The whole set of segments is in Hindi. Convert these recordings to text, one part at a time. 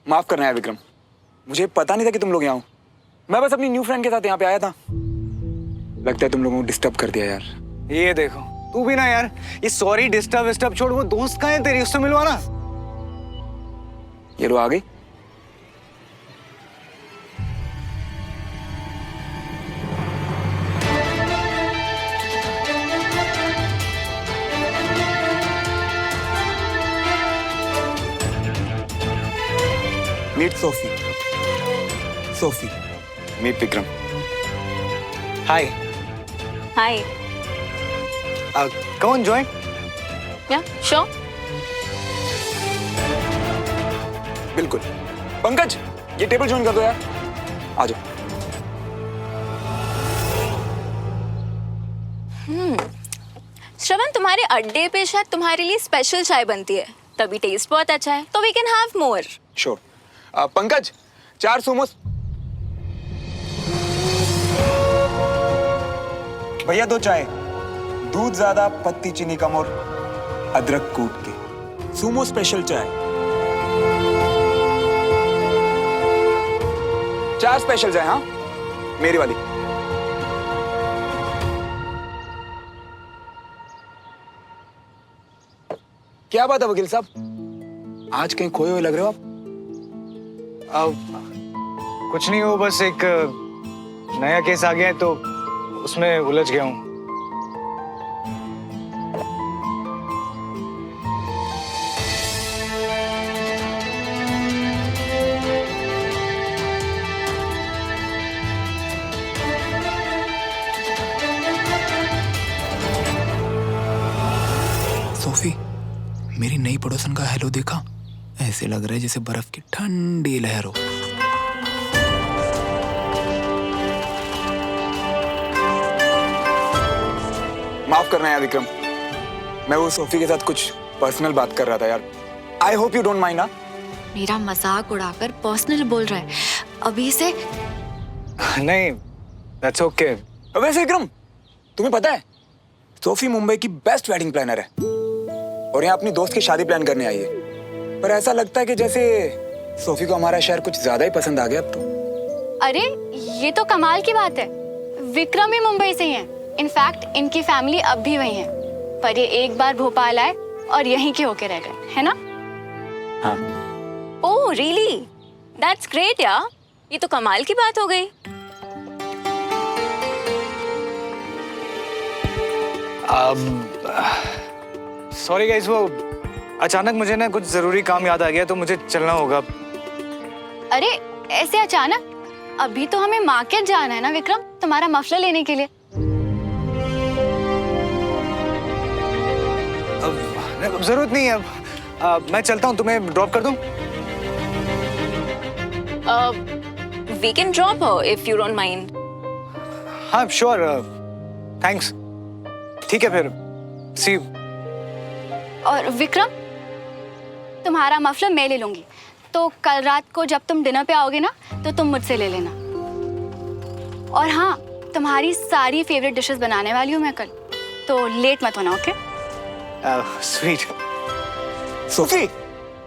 माफ करना यार विक्रम, मुझे पता नहीं था कि तुम लोग यहाँ हो। मैं बस अपनी न्यू फ्रेंड के साथ यहाँ पे आया था। लगता है तुम लोगों को डिस्टर्ब कर दिया यार। ये देखो तू भी ना यार, ये सॉरी डिस्टर्ब विस्टर्ब छोड़, वो दोस्त कहाँ है तेरी, उससे मिलवा ना। ये लो आ गई। Meet Sophie. Sophie, meet Vikram. Hi. Hi. Come on join. Yeah, sure. बिल्कुल। पंकज, ये टेबल ज्वाइन कर दो यार। आ जाओ। श्रवण, तुम्हारे अड्डे पे शायद तुम्हारे लिए स्पेशल चाय बनती है, तभी टेस्ट बहुत अच्छा है, तो we can have more. Sure. Pankaj, 4 samosas. भैया 2 चाय, दूध ज्यादा, पत्ती चीनी कम और अदरक कूट के। सुमो स्पेशल चाय। 4 स्पेशल चाय, हाँ मेरी वाली। क्या बात है वकील साहब, आज कहीं खोए हुए लग रहे हो आप? कुछ नहीं हो, बस एक नया केस आ गया है तो उसमें उलझ गया हूँ। सोफी, मेरी नई पड़ोसन का हेलो देखा? ऐसे लग रहा है जैसे बर्फ की ठंडी लहर हो। माफ करना यार विक्रम, मैं वो सोफी के साथ कुछ पर्सनल बात कर रहा था यार। I hope you don't mind. ना मेरा मजाक उड़ाकर पर्सनल बोल रहा है अभी से। नहीं, दैट्स ओके। वैसे विक्रम, तुम्हें पता है सोफी मुंबई की बेस्ट वेडिंग प्लानर है और यहाँ अपनी दोस्त की शादी प्लान करने आई है। पर ऐसा लगता है कि जैसे सोफी को हमारा शहर कुछ ज्यादा ही पसंद आ गया अब तो। अरे ये तो कमाल की बात है, विक्रम ही मुंबई से ही हैं। इनफैक्ट इनकी फैमिली अब भी वही है, पर ये एक बार भोपाल आए और यहीं के होके रह गए, है ना? हाँ। ओह रियली, दैट्स ग्रेट यार, ये तो कमाल की बात हो गई। सॉरी गाइस, वो अचानक मुझे ना कुछ जरूरी काम याद आ गया तो मुझे चलना होगा। अरे ऐसे अचानक? अभी तो हमें मार्केट जाना है ना विक्रम, तुम्हारा मफलर लेने के लिए। अब जरूरत नहीं है, मैं चलता हूँ, तुम्हें ड्रॉप कर दूँ? We can drop her if you don't mind. हाँ श्योर, थैंक्स। ठीक है फिर, सी यू। और विक्रम, तुम्हारा मफलर मैं ले लूंगी, तो कल रात को जब तुम डिनर पे आओगे ना तो तुम मुझसे ले लेना। और हाँ, तुम्हारी सारी फेवरेट डिशेस बनाने वाली हूँ मैं कल, तो लेट मत होना, ओके? स्वीट। सोफी,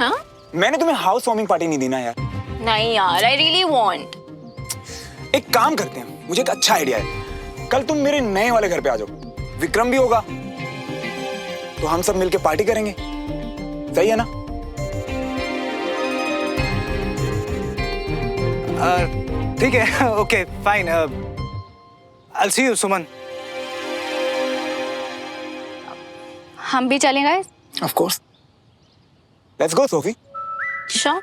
हाँ? मैंने तुम्हें हाउस वार्मिंग पार्टी नहीं दी ना यार। नहीं यार, आई रियली वांट। एक काम करते हैं, मुझे एक अच्छा आइडिया है। कल तुम मेरे नए वाले घर पे आ जाओ, विक्रम भी होगा, तो हम सब मिलके पार्टी करेंगे। सही है ना? ठीक है, okay fine. I see you Suman. हम भी चलें guys? Of course. Let's go Sophie. Sure.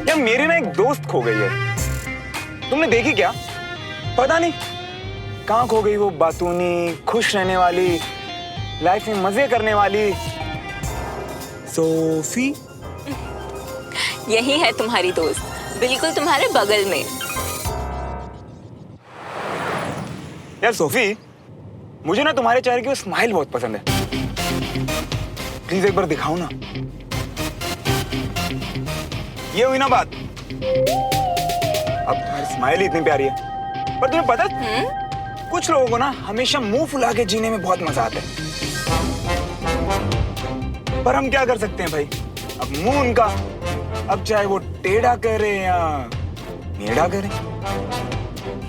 यार मेरी ना एक दोस्त खो गई है, तुमने देखी क्या? पता नहीं कहाँ खो गई वो बातूनी, खुश रहने वाली, लाइफ में मजे करने वाली सोफी। यही है तुम्हारी दोस्त, बिल्कुल तुम्हारे बगल में। यार सोफी, मुझे ना तुम्हारे चेहरे की वो स्माइल बहुत पसंद है। प्लीज एक बार दिखाओ ना। ये हुई ना बात। अब तुम्हारी स्माइल ही इतनी प्यारी है, पर तुम्हें पता है कुछ लोगों को ना हमेशा मुंह फुला के जीने में बहुत मजा आता है। पर हम क्या कर सकते हैं भाई, अब मुंह उनका, अब चाहे वो टेढ़ा करे या मेढ़ा करे।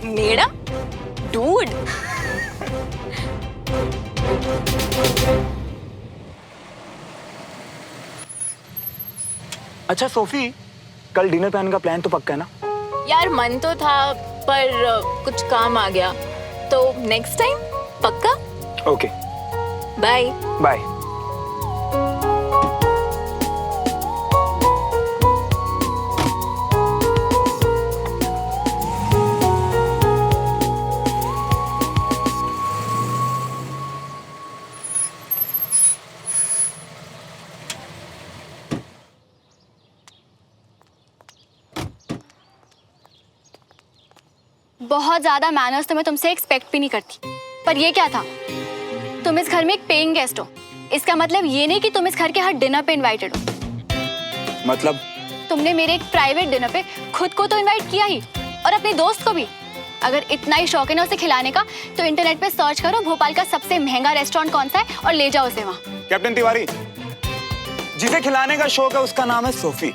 मेरा डूड। अच्छा सोफी, कल डिनर प्लान का प्लान तो पक्का है ना? यार मन तो था पर कुछ काम आ गया, तो नेक्स्ट टाइम पक्का। Okay bye. बाय। बहुत ज्यादा मैनर्स तो मैं तुमसे एक्सपेक्ट भी नहीं करती, पर ये क्या था? तुम इस घर में एक पेइंग गेस्ट हो, इसका मतलब ये नहीं कि तुम इस घर के हर डिनर पे इनवाइटेड हो। मतलब? तुमने मेरे एक प्राइवेट डिनर पे खुद को तो इनवाइट किया ही, और अपने दोस्त को भी। अगर इतना ही शौक है ना उसे खिलाने का, तो इंटरनेट पे सर्च करो भोपाल का सबसे महंगा रेस्टोरेंट कौन सा है और ले जाओ उसे वहाँ। कैप्टन तिवारी, जिसे खिलाने का शौक है उसका नाम है सोफी,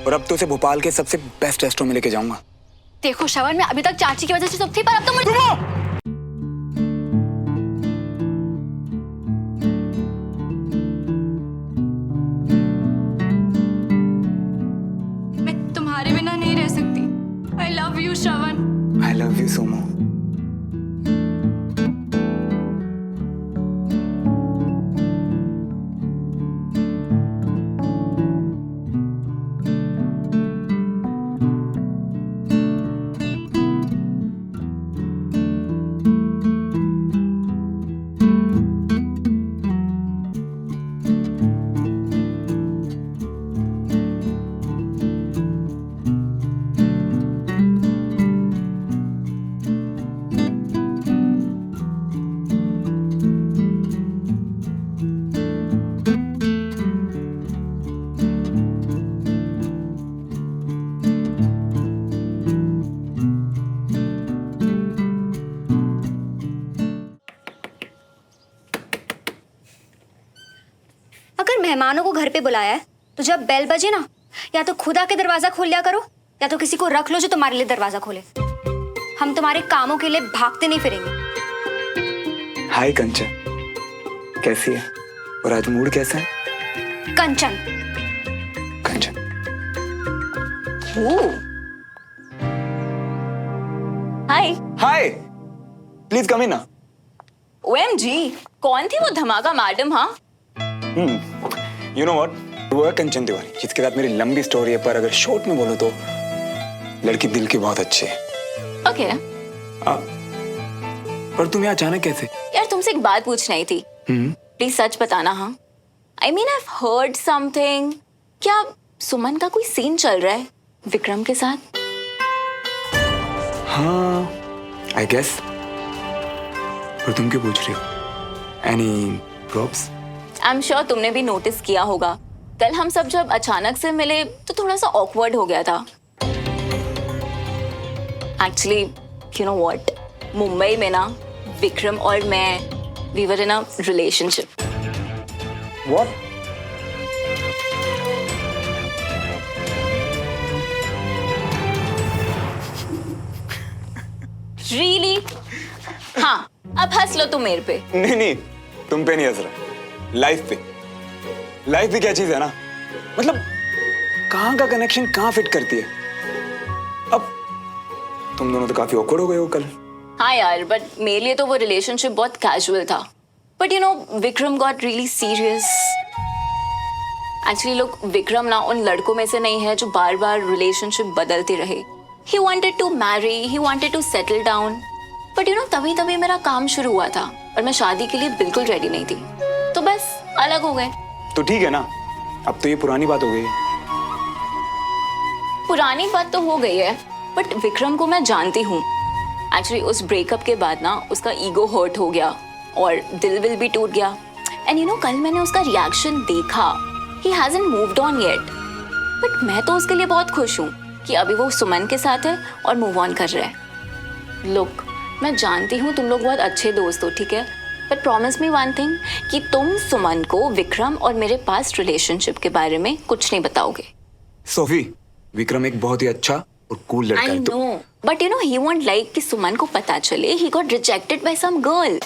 और अब तो उसे भोपाल के सबसे बेस्ट रेस्टोरेंट में लेके जाऊंगा। देखो श्रवण, मैं अभी तक चाची की वजह से चुप थी, पर अब तो मुझे मैं तुम्हारे बिना नहीं रह सकती। I love you Shravan. I love you सोमो। मेहमानों को घर पे बुलाया है तो जब बेल बजे ना, या तो खुद आके दरवाजा खोल लिया करो, या तो किसी को रख लो जो तुम्हारे लिए दरवाजा खोले। हम तुम्हारे कामों के लिए भागते नहीं फिरेंगे। हाय कंचन, कैसी है? और आज मूड कैसा है? कंचन। कंचन। हाय। हाय, प्लीज कम इन ना। OMG, कौन थी वो धमाका मैडम? हाँ, यू नो व्हाट, वो है कंचन तिवारी, जिसके साथ मेरी लंबी स्टोरी है, पर अगर शॉर्ट में बोलो तो लड़की दिल की बहुत अच्छी है। ओके। पर तुम यहाँ अचानक कैसे? यार तुमसे एक बात पूछनी थी, प्लीज सच बताना। हाँ, I mean I heard something. क्या सुमन का कोई सीन चल रहा है विक्रम के साथ? हाँ, आई गेस। पर तुम क्यों पूछ रही हो? एनी प्रॉब्स? आई एम श्योर तुमने भी नोटिस किया होगा, कल हम सब जब अचानक से मिले तो थोड़ा सा ऑकवर्ड हो गया था। Actually you know what, Mumbai में ना विक्रम और मैं, we were in a relationship. What? Really? हाँ, अब हंस लो तुम मेरे पे। नहीं नहीं, तुम पे नहीं हंस रहा, लाइफ पे। लाइफ भी क्या चीज है ना, मतलब कहाँ का कनेक्शन कहाँ फिट करती है। अब तुम दोनों तो काफी ऑकवर्ड हो गए हो कल। हाँ यार, बट मेरे लिए तो वो रिलेशनशिप बहुत कैजुअल था, but you no Vikram got really serious. Actually लोग, विक्रम ना उन लड़कों में से नहीं है जो बार बार रिलेशनशिप बदलते रहे। He wanted to marry, he wanted to settle down, but you know तभी तभी मेरा काम शुरू हुआ था और मैं शादी के लिए बिल्कुल रेडी नहीं थी, तो बस अलग हो गए। तो ठीक है ना, अब तो ये पुरानी बात हो गई। पुरानी बात तो हो गई है, बट विक्रम को मैं जानती हूँ। एक्चुअली उस ब्रेकअप के बाद ना उसका ईगो हर्ट हो गया और दिल विल भी टूट गया। एंड यू नो कल मैंने उसका रिएक्शन देखा, ही hasn't moved on yet. But मैं तो उसके लिए बहुत खुश हूँ कि अभी वो सुमन के साथ है और मूव ऑन कर रहा है। लुक, मैं जानती हूँ तुम लोग बहुत अच्छे दोस्त हो, ठीक है, but promise me one thing कि तुम सुमन को विक्रम और मेरे पास्ट रिलेशनशिप के बारे में कुछ नहीं बताओगे। सोफी, विक्रम एक बहुत ही अच्छा और कूल लड़का आई है। No, but you know he won't like कि सुमन को पता चले he got rejected by some girl.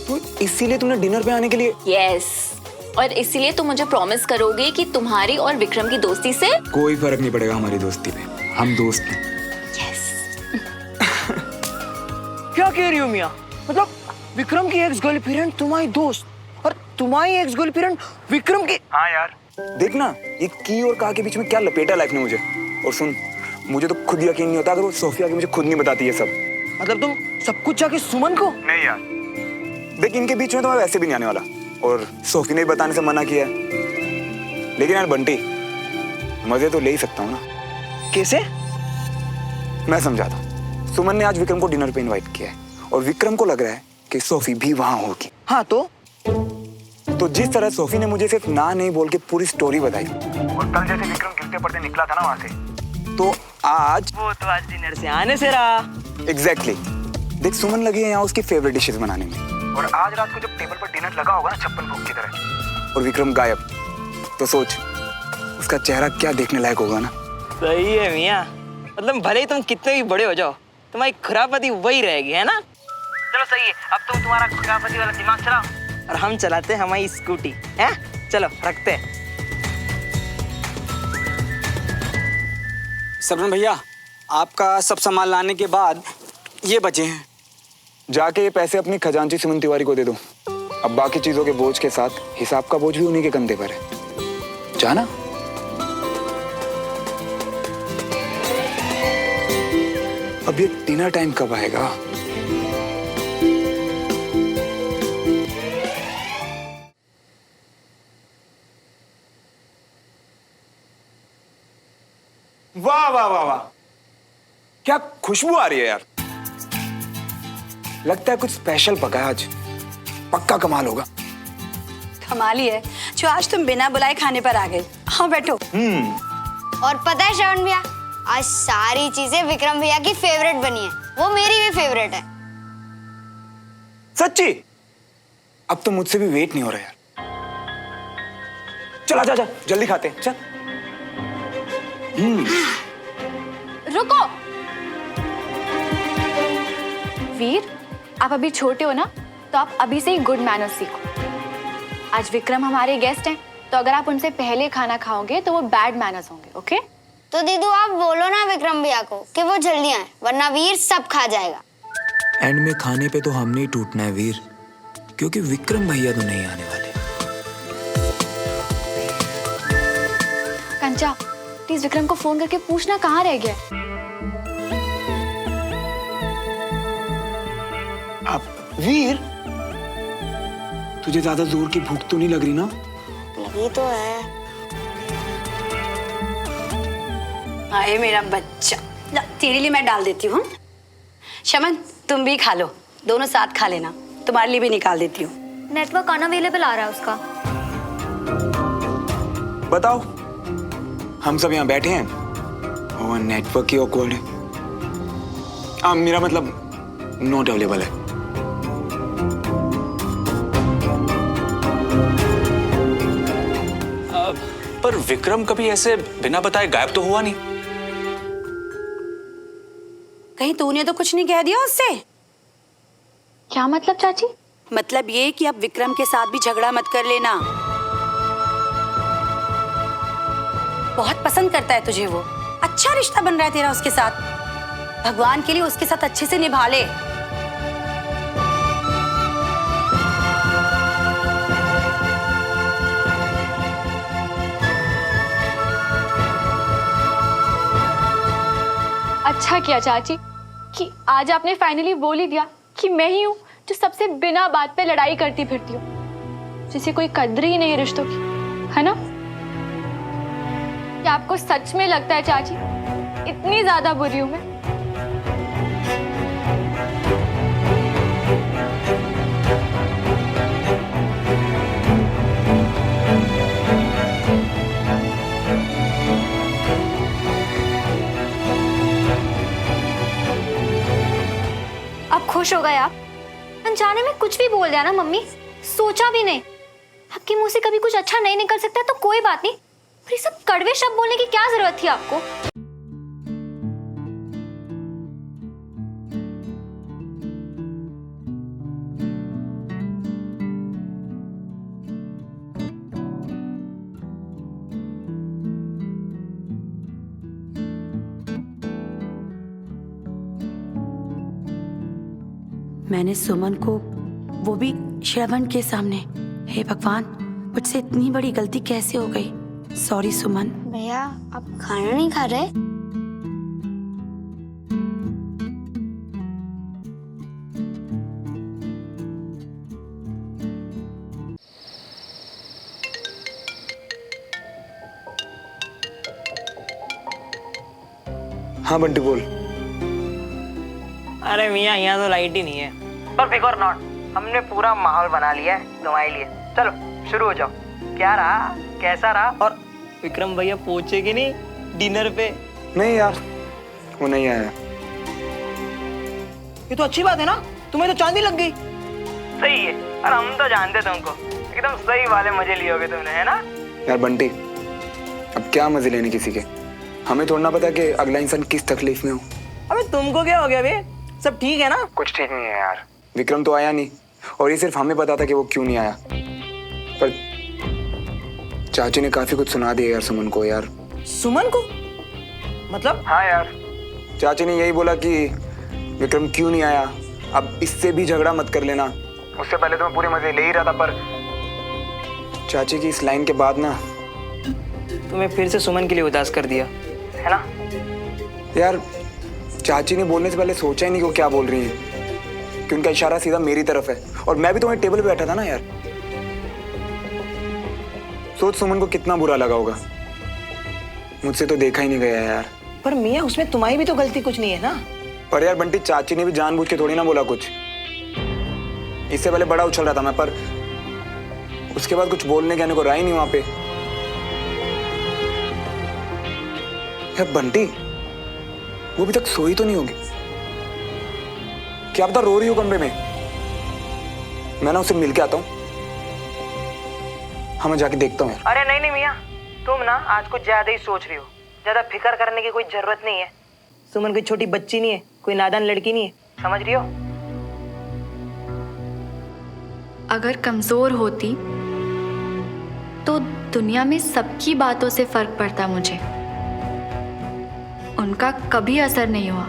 तो इसीलिए तुमने डिनर पे आने के लिए? यस, और इसीलिए तुम मुझे प्रॉमिस करोगे कि तुम्हारी और विक्रम की दोस्ती से कोई फर्क नहीं पड़ेगा हमारी दोस्ती पे, हम दोस्त हैं। क्या कह रही हो मियाँ? मतलब विक्रम की एक्स गर्लफ्रेंड तुम्हारी दोस्त और तुम्हारी एक्स गर्लफ्रेंड विक्रम की? हाँ यार, देख ना, ये की और का के बीच में क्या लपेटा लाइफ ने मुझे। और सुन, मुझे तो खुद यकीन नहीं होता अगर वो सोफिया के मुझे खुद नहीं बताती है सब। मतलब तुम सब कुछ जाके सुमन को? नहीं यार, देख इनके बीच में तो मैं वैसे भी नहीं आने वाला, और सोफी ने भी बताने से मना किया है। लेकिन यार बंटी, मजे तो ले ही सकता हूँ ना। कैसे? मैं समझाता हूँ। सुमन ने आज विक्रम को डिनर पे इनवाइट किया है और विक्रम को लग रहा है कि सोफी भी वहां होगी। हाँ तो जिस तरह सोफी ने मुझे सिर्फ ना नहीं बोल के पूरी स्टोरी बताई, और कल जैसे विक्रम गिरते पड़ते निकला था ना वहाँ से, तो आज वो तो आज डिनर से आने से रहा। एग्जैक्टली देख, सुमन लगी है यहाँ उसकी फेवरेट डिशेस बनाने में, और आज रात को जब टेबल पर डिनर लगा होगा ना छप्पन भोग की तरह, और विक्रम गायब। तो सोच उसका चेहरा क्या देखने लायक होगा ना। सही है मियाँ, मतलब भले ही तुम कितने भी बड़े हो जाओ, तुम्हारी खुरापती वही रहेगी, है ना? चलो सही है, अब तुम तुम्हारा खुरापती वाला दिमाग चलाओ और हम चलाते हैं हमारी स्कूटी, है? चलो रखते हैं। सरवण भैया, आपका सब सामान लाने के बाद ये बचे हैं। जाके ये पैसे अपनी खजांची सुमन तिवारी को दे दो। अब बाकी चीजों के बोझ के साथ हिसाब का बोझ भी उन्हीं के कंधे पर है। जाना। अब ये डिनर टाइम कब आएगा? वाह वाह वाह वाह, क्या खुशबू आ रही है यार। लगता है कुछ स्पेशल पका है आज, पक्का कमाल होगा। कमाल ही है जो आज तुम बिना बुलाए खाने पर आ गए। हाँ बैठो। और पता है श्रवण भैया, आज सारी चीजें विक्रम भैया की फेवरेट बनी है, वो मेरी भी फेवरेट है। सच्ची? अब तो मुझसे भी वेट नहीं हो रहा यार। चल आजा, जल्दी खाते हैं, चल। रुको वीर, आप अभी छोटे हो ना, तो आप अभी से ही गुड मैनर्स सीखो। आज विक्रम हमारे गेस्ट हैं, तो अगर आप उनसे पहले खाना खाओगे तो वो बैड मैनर्स होंगे, ओके? तो दीदू आप बोलो ना विक्रम भैया को कि वो जल्दी आए, वरना वीर सब खा जाएगा। एंड में खाने पे तो हमने ही टूटना है वीर, क्योंकि विक्रम भैया तो नहीं आने वाले। कंचा, प्लीज विक्रम को फोन करके पूछना कहाँ रह गया। अब वीर, तुझे ज्यादा जोर की भूख तो नहीं लग रही ना? लगी तो है। आए मेरा बच्चा, ला, तेरे लिए मैं डाल देती हूँ। शमन तुम भी खा लो, दोनों साथ खा लेना, तुम्हारे लिए भी निकाल देती हूँ। नेटवर्क अनअवेलेबल आ रहा है उसका। बताओ, हम सब यहाँ बैठे हैं और नेटवर्क ही ऑकवर्ड है। मेरा मतलब नॉट अवेलेबल है। पर विक्रम कभी ऐसे बिना बताए गायब तो हुआ नहीं। कहीं तूने तो कुछ नहीं कह दिया उससे? क्या मतलब चाची? मतलब ये कि अब विक्रम के साथ भी झगड़ा मत कर लेना। बहुत पसंद करता है तुझे वो, अच्छा रिश्ता बन रहा है तेरा उसके साथ। भगवान के लिए उसके साथ अच्छे से निभा ले। अच्छा किया चाची कि आज आपने फाइनली बोल ही दिया कि मैं ही हूँ जो सबसे बिना बात पे लड़ाई करती फिरती हूँ, जिसे कोई कद्र ही नहीं रिश्तों की, है ना? क्या आपको सच में लगता है चाची इतनी ज्यादा बुरी हूं मैं? कुछ भी बोल दिया ना मम्मी, सोचा भी नहीं। आपके मुंह से कभी कुछ अच्छा नहीं निकल सकता तो कोई बात नहीं, पर ये सब कड़वे शब्द बोलने की क्या जरूरत थी आपको? मैंने सुमन को, वो भी श्रवण के सामने, हे भगवान, मुझसे इतनी बड़ी गलती कैसे हो गई। सॉरी सुमन। भैया आप खाना नहीं खा रहे? हाँ बंटी बोल। अरे मियाँ यहाँ तो लाइट ही नहीं है, पर फिकर नॉट, हमने पूरा माहौल बना लिया है तुम्हारे लिए। चलो शुरू हो जाओ। क्या रहा, कैसा रहा? और विक्रम भैया पहुंचे कि नहीं डिनर पे? नहीं यार, वो नहीं आया। ये तो अच्छी बात है ना, तुम्हें तो चांदी लग गई। सही है, और हम तो जानते तुमको एकदम सही वाले मजे लियोगे तुमने, है ना? यार बंटी, अब क्या मजे लेने किसी के, हमें थोड़ा ना पता कि अगला इंसान किस तकलीफ में हो। अबे तुमको क्या हो गया बे? सब ठीक है ना? कुछ ठीक नहीं है यार। विक्रम तो आया नहीं, और ये सिर्फ हमें पता था कि वो क्यों नहीं आया, पर चाची ने काफी कुछ सुना दिया यार सुमन को। यार सुमन को मतलब? हाँ यार, चाची ने यही बोला कि विक्रम क्यों नहीं आया, अब इससे भी झगड़ा मत कर लेना। उससे पहले तो मैं पूरे मजे ले ही रहा था, पर चाची की इस लाइन के बाद ना तुम्हें फिर से सुमन के लिए उदास कर दिया, है ना? यार चाची ने बोलने से पहले सोचा ही नहीं कि वो क्या बोल रही है, कि उनका इशारा सीधा मेरी तरफ है, और मैं भी तो वहीं टेबल पे बैठा था ना यार। सोच सुमन को कितना बुरा लगा होगा, मुझसे तो देखा ही नहीं गया यार। पर मियाँ उसमें तुम्हारी भी तो गलती कुछ नहीं है ना? पर यार बंटी, चाची ने भी जानबूझ के थोड़ी ना बोला कुछ। इससे पहले बड़ा उछल रहा था मैं, पर उसके बाद कुछ बोलने के आने को राय नहीं वहां पे। यार बंटी, वो अभी तक सोई तो नहीं होगी? क्या पता रो रही हो कमरे में। मैं ना उससे मिल के आता हूँ, हाँ मैं जाके देखता हूँ यार। अरे नहीं नहीं मियाँ, तुम ना आज कुछ ज्यादा ही सोच रही हो। ज्यादा फिक्र करने की कोई जरूरत नहीं है। सुमन कोई छोटी बच्ची नहीं है, कोई नादान लड़की नहीं है, समझ रही हो? अगर कमजोर होती तो दुनिया में सबकी बातों से फर्क पड़ता मुझे, उनका कभी असर नहीं हुआ।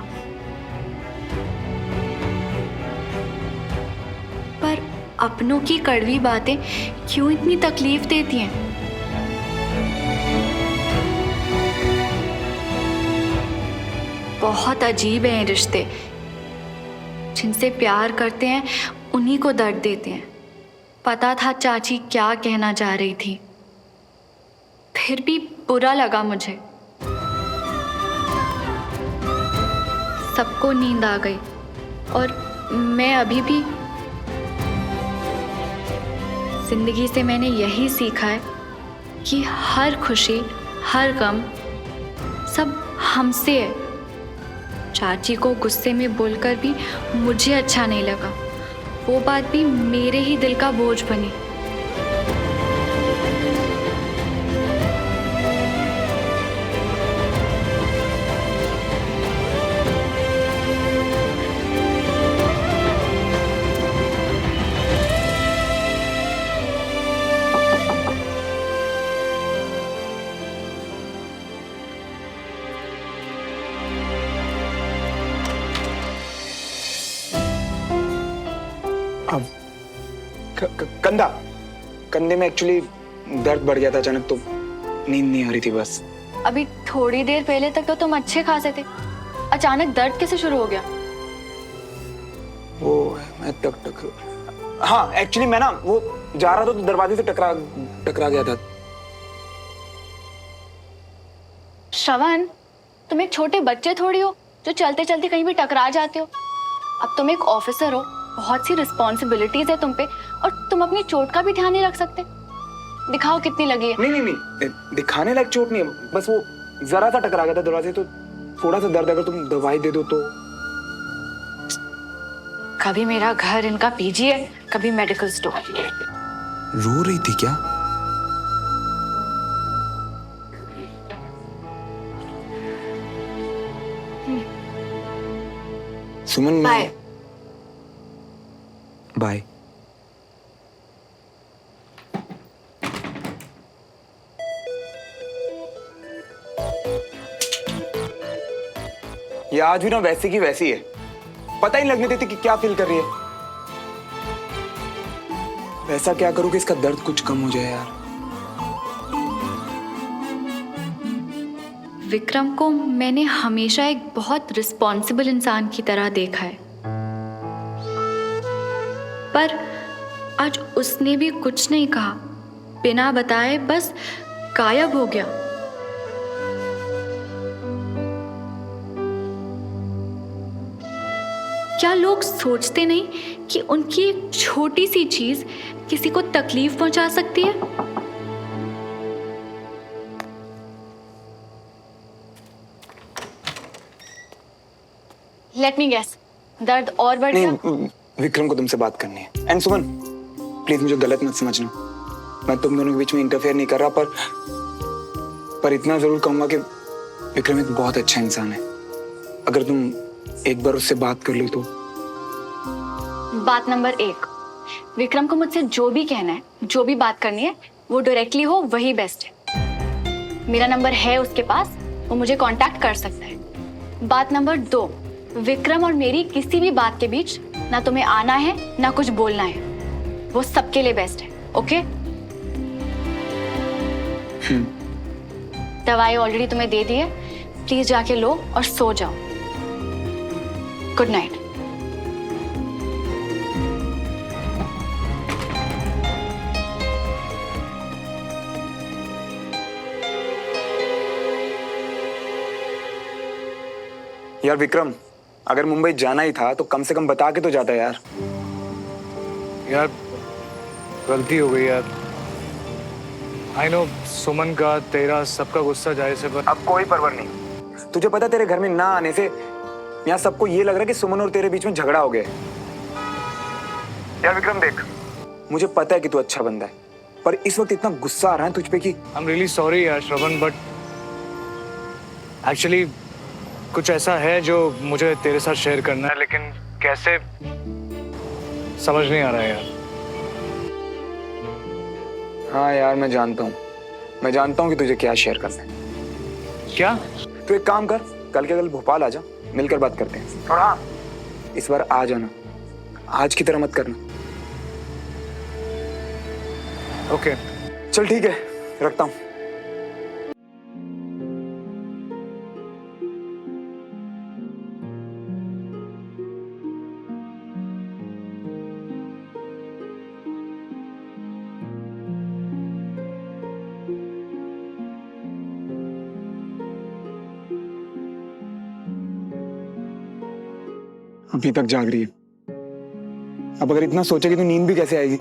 पर अपनों की कड़वी बातें क्यों इतनी तकलीफ देती हैं? बहुत अजीब हैं ये रिश्ते, जिनसे प्यार करते हैं उन्हीं को दर्द देते हैं। पता था चाची क्या कहना चाह रही थी, फिर भी बुरा लगा मुझे। सबको नींद आ गई और मैं अभी भी। जिंदगी से मैंने यही सीखा है कि हर खुशी, हर गम सब हमसे है। चाची को गुस्से में बोलकर भी मुझे अच्छा नहीं लगा, वो बात भी मेरे ही दिल का बोझ बनी। अब कंधे में एक्चुअली दर्द बढ़ गया था अचानक, तो नींद नहीं आ रही थी बस। अभी थोड़ी देर पहले तक तो तुम अच्छे खासे थे, अचानक दर्द कैसे शुरू हो गया? वो मैं हाँ एक्चुअली मैं ना वो जा रहा था तो दरवाजे से टकरा गया था। श्रवण, तुम एक छोटे बच्चे थोड़ी हो जो चलते चलते कहीं भी टकरा जाते हो। अब तुम एक ऑफिसर हो, बहुत सी रिस्पॉन्सिबिलिटीज है तुम पे, और तुम अपनी चोट का भी ध्यान नहीं रख सकते। दिखाओ कितनी लगी है। नहीं, दिखाने लायक चोट नहीं है, बस वो जरा सा टकरा गया था दरवाजे, तो थोड़ा सा दर्द, अगर तुम दवाई दे दो तो। कभी मेरा घर इनका पीजी है, कभी मेडिकल स्टोर। रो रही थी क्या? सुमन, बाय। बाय। ये आज भी ना वैसी की वैसी है, पता ही नहीं लगने देती कि क्या फील कर रही है। ऐसा क्या करूं कि इसका दर्द कुछ कम हो जाए यार। विक्रम को मैंने हमेशा एक बहुत रिस्पॉन्सिबल इंसान की तरह देखा है, पर आज उसने भी कुछ नहीं कहा, बिना बताए बस गायब हो गया। क्या लोग सोचते नहीं कि उनकी एक छोटी सी चीज किसी को तकलीफ पहुंचा सकती है? लेट मी गेस, दर्द और बढ़ गया? नहीं, विक्रम को तुमसे बात करनी है। एंड सुमन, प्लीज मुझे गलत मत समझना, मैं तुम दोनों के बीच में इंटरफेयर नहीं कर रहा, पर इतना जरूर कहूंगा कि विक्रम एक बहुत अच्छा इंसान है। अगर तुम एक बार उससे बात कर लो तो। बात नंबर 1, विक्रम को मुझसे जो भी कहना है, जो भी बात करनी है, वो डायरेक्टली हो, वही बेस्ट है। मेरा नंबर है उसके पास, वो मुझे कांटेक्ट कर सकता है। बात नंबर 2, विक्रम और मेरी किसी भी बात के बीच ना तुम्हें आना है ना कुछ बोलना है, वो सबके लिए बेस्ट है। ओके? दवाई ऑलरेडी तुम्हें दे दी है, प्लीज जाके लो और सो जाओ। Good night. यार विक्रम, अगर मुंबई जाना ही था तो कम से कम बता के तो जाता यार। यार गलती हो गई यार। आई नो सुमन का, तेरा, सबका गुस्सा जाए से, पर अब कोई परवाह नहीं। तुझे पता तेरे घर में ना आने से यहाँ सबको ये लग रहा है कि सुमन और तेरे बीच में झगड़ा हो गया है। यार विक्रम देख, मुझे पता है कि तू अच्छा बंदा है, पर इस वक्त इतना गुस्सा आ रहा है तुझ पे कि आई एम रियली सॉरी यार श्रवण, बट एक्चुअली कुछ ऐसा है जो मुझे तेरे साथ शेयर करना है, लेकिन कैसे समझ नहीं आ रहा है यार। हाँ यार, मैं जानता हूँ कि तुझे क्या शेयर करना है। क्या? तू एक काम कर, कल के कल भोपाल आ जा, मिलकर बात करते हैं। और हाँ, इस बार आ जाना, आज की तरह मत करना। ओके चल ठीक है, रखता हूँ। अभी तक जाग रही है, अब अगर इतना सोचेगी तो नींद भी कैसे आएगी?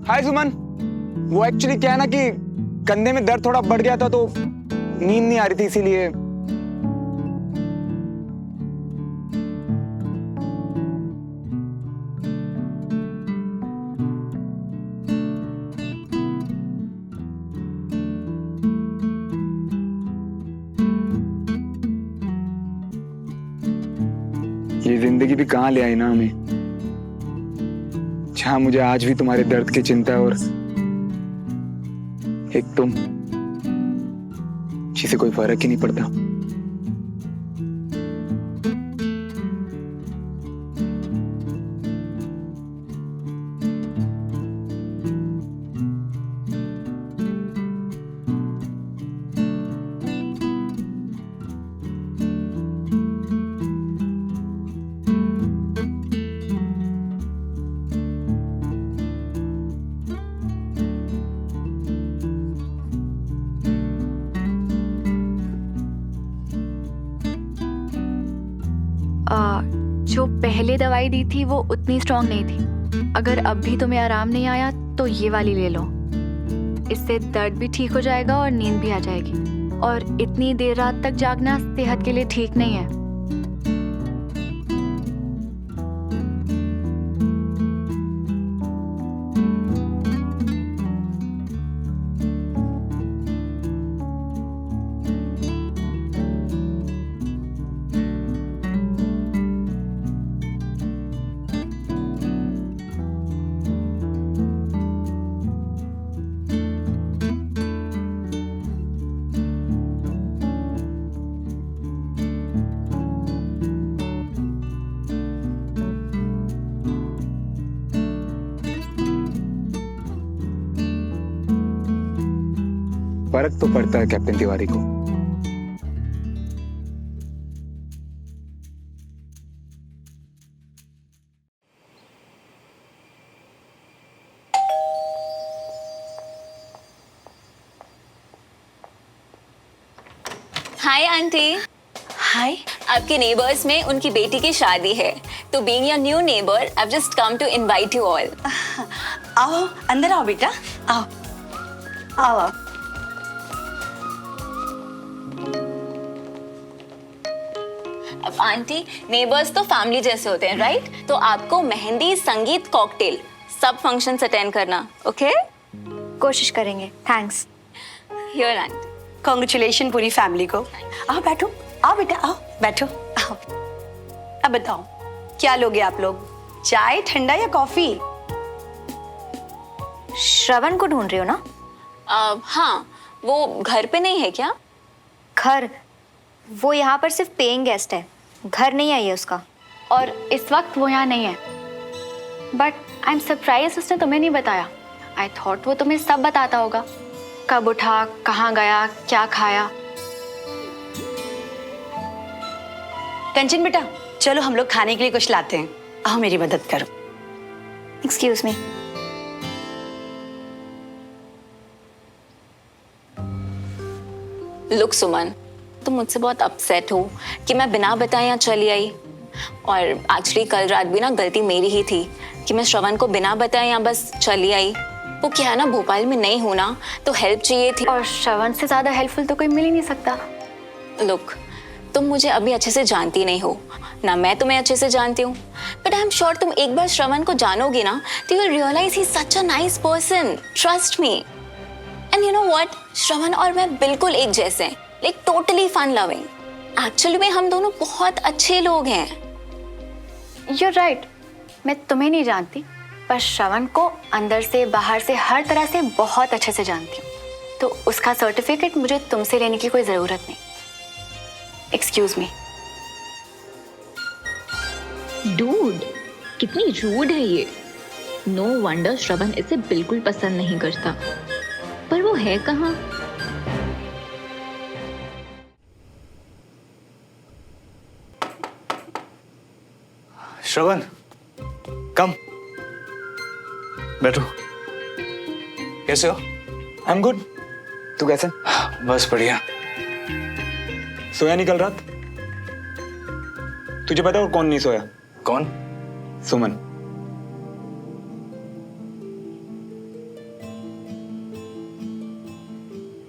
हाय सुमन, वो एक्चुअली क्या है ना कि कंधे में दर्द थोड़ा बढ़ गया था तो नींद नहीं आ रही थी, इसीलिए। ये जिंदगी भी कहाँ ले आई ना हमें, जहां मुझे आज भी तुम्हारे दर्द की चिंता है और एक तुम जिसे कोई फर्क ही नहीं पड़ता। जो पहले दवाई दी थी वो उतनी स्ट्रांग नहीं थी। अगर अब भी तुम्हें आराम नहीं आया तो ये वाली ले लो। इससे दर्द भी ठीक हो जाएगा और नींद भी आ जाएगी। और इतनी देर रात तक जागना सेहत के लिए ठीक नहीं है। फर्क तो पड़ता है कैप्टन तिवारी को। Hi aunty. हाय। आपके नेबर्स में उनकी बेटी की शादी है, तो being your new neighbour I have just come to invite you all. आओ अंदर आओ बेटा, आओ आओ आओ। अब आंटी, नेबर्स तो फैमिली जैसे होते हैं, राइट? तो आपको मेहंदी, संगीत, कॉकटेल सब फंक्शंस अटेंड करना, ओके? कोशिश करेंगे। थैंक्स। Here aunty. कॉन्ग्रेचुलेशन पूरी फैमिली को। आओ बैठो, आओ बेटा, आओ बैठो, आओ। अब बताओ क्या लोगे आप लोग, चाय, ठंडा या कॉफी? श्रवण को ढूंढ रही हो ना? हाँ, वो घर पे नहीं है क्या? घर? वो यहाँ पर सिर्फ पेइंग गेस्ट है, घर नहीं आई है उसका। और इस वक्त वो यहाँ नहीं है। बट आई एम सरप्राइज उसने तुम्हें नहीं बताया। आई थॉट वो तुम्हें सब बताता होगा, कब उठा, कहाँ गया, क्या खाया। कंचन बेटा, चलो हम लोग खाने के लिए कुछ लाते हैं, आओ मेरी मदद करो। Excuse me. लुक सुमन, तुम मुझसे बहुत अपसेट हो कि मैं बिना बताए यहाँ चली आई। और एक्चुअली कल रात भी ना गलती मेरी ही थी कि मैं श्रवण को बिना बताए यहाँ बस चली आई। वो क्या है ना, भोपाल में नहीं हूँ ना, तो हेल्प चाहिए थी। और श्रवण से ज्यादा हेल्पफुल तो कोई मिल ही नहीं सकता। लुक, तुम मुझे अभी अच्छे से जानती नहीं हो ना, मैं तुम्हें अच्छे से जानती हूँ। बट आई एम श्योर तुम एक बार श्रवण को जानोगी ना तो you will realise he is such a nice person, trust me. And you know what, Shravan और मैं बिल्कुल एक जैसे हैं, like totally fun loving. Actually में हम दोनों बहुत अच्छे लोग हैं। You're right, मैं तुम्हें नहीं जानती, पर श्रवण को अंदर से बाहर से हर तरह से बहुत अच्छे से जानती हूँ। तो उसका सर्टिफिकेट मुझे तुमसे लेने की कोई जरूरत नहीं। Excuse me. डूड, कितनी रूड है ये। नो वंडर श्रवण इसे बिल्कुल पसंद नहीं करता। पर वो है कहाँ? श्रवण, कम बैठो। कैसे हो? I am good. तू कैसे? बस बढ़िया। सोया नहीं कल रात? तुझे पता और कौन नहीं सोया? कौन? सुमन।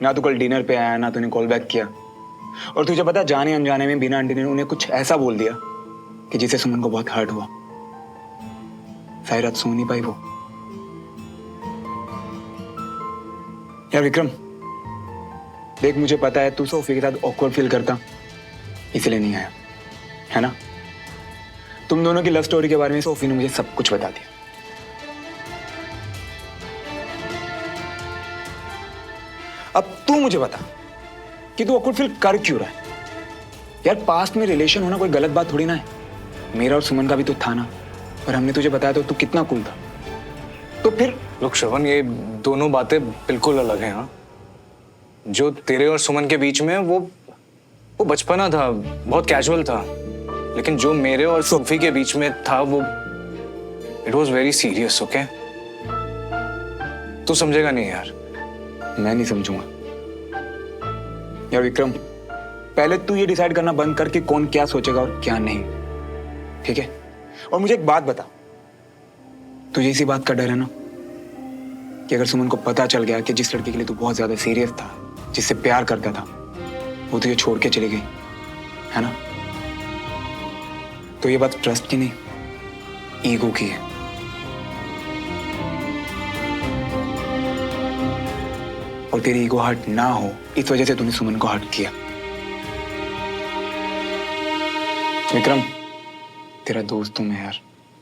ना तो कल डिनर पे आया, ना तूने कॉल बैक किया। और तुझे पता, जाने अनजाने में बिना आंटी ने उन्हें कुछ ऐसा बोल दिया कि जिससे सुमन को बहुत हर्ट हुआ। सारी रात सो नहीं पाई वो। यार विक्रम, देख मुझे पता है तू सोफी के साथ ऑकवर्ड फील करता, इसलिए नहीं आया, है ना? तुम दोनों की लव स्टोरी के बारे में सोफी ने मुझे सब कुछ बता दिया। अब तू मुझे बता कि तू awkward फील कर क्यों रहा है? यार पास्ट में रिलेशन होना कोई गलत बात थोड़ी ना है। मेरा और सुमन का भी तो था ना, और हमने तुझे बताया तो तू कितना कूल था। तो फिर लोग श्रवण, ये दोनों बातें बिल्कुल अलग हैं। हाँ, जो तेरे और सुमन के बीच में है, वो बचपना था, बहुत कैजुअल था। लेकिन जो मेरे और सोफी के बीच में था, वो it was very serious. Okay, तू समझेगा नहीं यार। मैं नहीं समझूंगा यार। विक्रम, पहले तू ये डिसाइड करना बंद कर कि कौन क्या सोचेगा और क्या नहीं, ठीक है? और मुझे एक बात बता, तुझे इसी बात का डर है ना कि अगर सुमन को पता चल गया कि जिस लड़की के लिए तू बहुत ज्यादा सीरियस था, जिससे प्यार करता था, वो तुझे छोड़ के चली गई, है ना? तो ये बात ट्रस्ट की नहीं, ईगो की है। और तेरी ईगो हर्ट ना हो, इस वजह से तूने सुमन को हर्ट किया। विक्रम, तेरा दोस्त हूं मैं यार,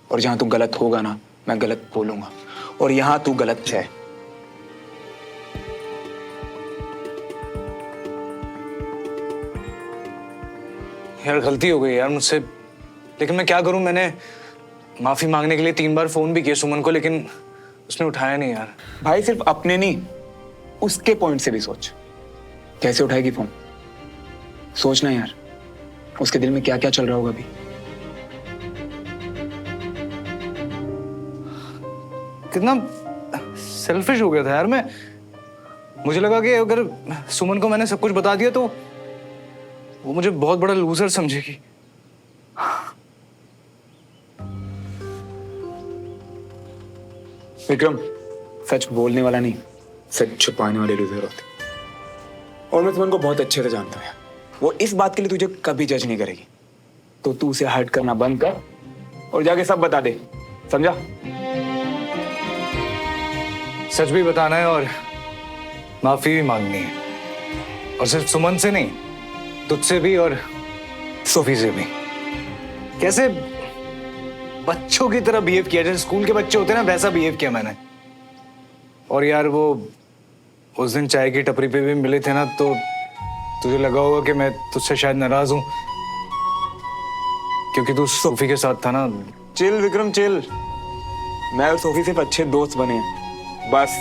और जहां तू गलत होगा ना, मैं गलत बोलूंगा, और यहां तू गलत है। यार गलती हो गई यार मुझसे, लेकिन मैं क्या करूं? मैंने माफी मांगने के लिए 3 बार फोन भी किया सुमन को, लेकिन उसने उठाया नहीं यार। भाई सिर्फ अपने नहीं, उसके पॉइंट से भी सोच। कैसे उठाएगी फोन? सोचना यार, उसके दिल में क्या क्या चल रहा होगा अभी। कितना सेल्फिश हो गया था यार मैं। मुझे लगा कि अगर सुमन को मैंने सब कुछ बता दिया तो वो मुझे बहुत बड़ा लूजर समझेगी। विक्रम, सच बोलने वाला नहीं, सच छुपाने वाले लूजर होते। और मैं सुमन को बहुत अच्छे से जानता हूं, वो इस बात के लिए तुझे कभी जज नहीं करेगी। तो तू उसे हर्ट करना बंद कर और जाके सब बता दे, समझा? सच भी बताना है और माफी भी मांगनी है, और सिर्फ सुमन से नहीं, तुझसे भी और सोफी से भी। कैसे बच्चों की तरह बिहेव किया, जैसे स्कूल के बच्चे होते हैं ना, वैसा बिहेव किया मैंने। और यार वो उस दिन चाय की टपरी पे भी मिले थे ना, तो तुझे लगा होगा कि मैं तुझसे शायद नाराज हूं क्योंकि तू सोफी के साथ था ना। चिल विक्रम चिल, मैं और सोफी सिर्फ अच्छे दोस्त बने हैं बस।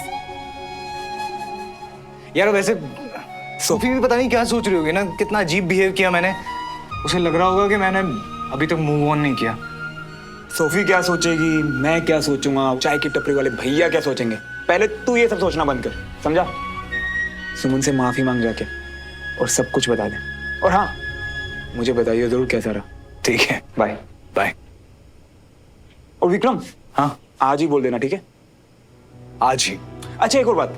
यार वैसे सोफी भी पता नहीं क्या सोच रही होगी ना, कितना अजीब बिहेव किया मैंने। उसे लग रहा होगा कि मैंने अभी तक मूव ऑन नहीं किया। सोफी क्या सोचेगी, मैं क्या सोचूंगा, चाय की टपरी वाले भैया क्या सोचेंगे, पहले तू ये सब सोचना बंद कर, समझा? सुमन से माफी मांग जाके और सब कुछ बता दे। और हाँ, मुझे बताइए जरूर कैसा रहा। ठीक है, बाय बाय। और विक्रम, हाँ आज ही बोल देना, ठीक है? आज ही। अच्छा एक और बात,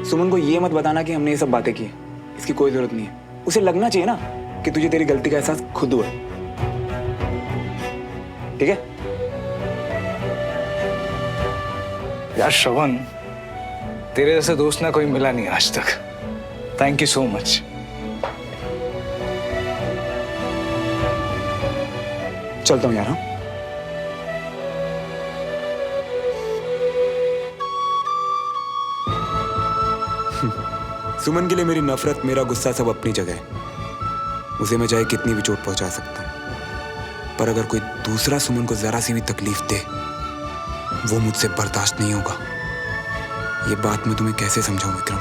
सुमन को ये मत बताना कि हमने ये सब बातें की है, इसकी कोई जरूरत नहीं है। उसे लगना चाहिए ना कि तुझे तेरी गलती का एहसास खुद हुआ, ठीक है? यार श्रवण, तेरे जैसे दोस्त ना कोई मिला नहीं आज तक। Thank you so much. चलता हूं यार। हाँ, सुमन के लिए मेरी नफरत, मेरा गुस्सा सब अपनी जगह है। उसे मैं चाहे कितनी भी चोट पहुंचा सकता हूं, पर अगर कोई दूसरा सुमन को जरा सी भी तकलीफ दे, वो मुझसे बर्दाश्त नहीं होगा। ये बात मैं तुम्हें कैसे समझाऊं विक्रम?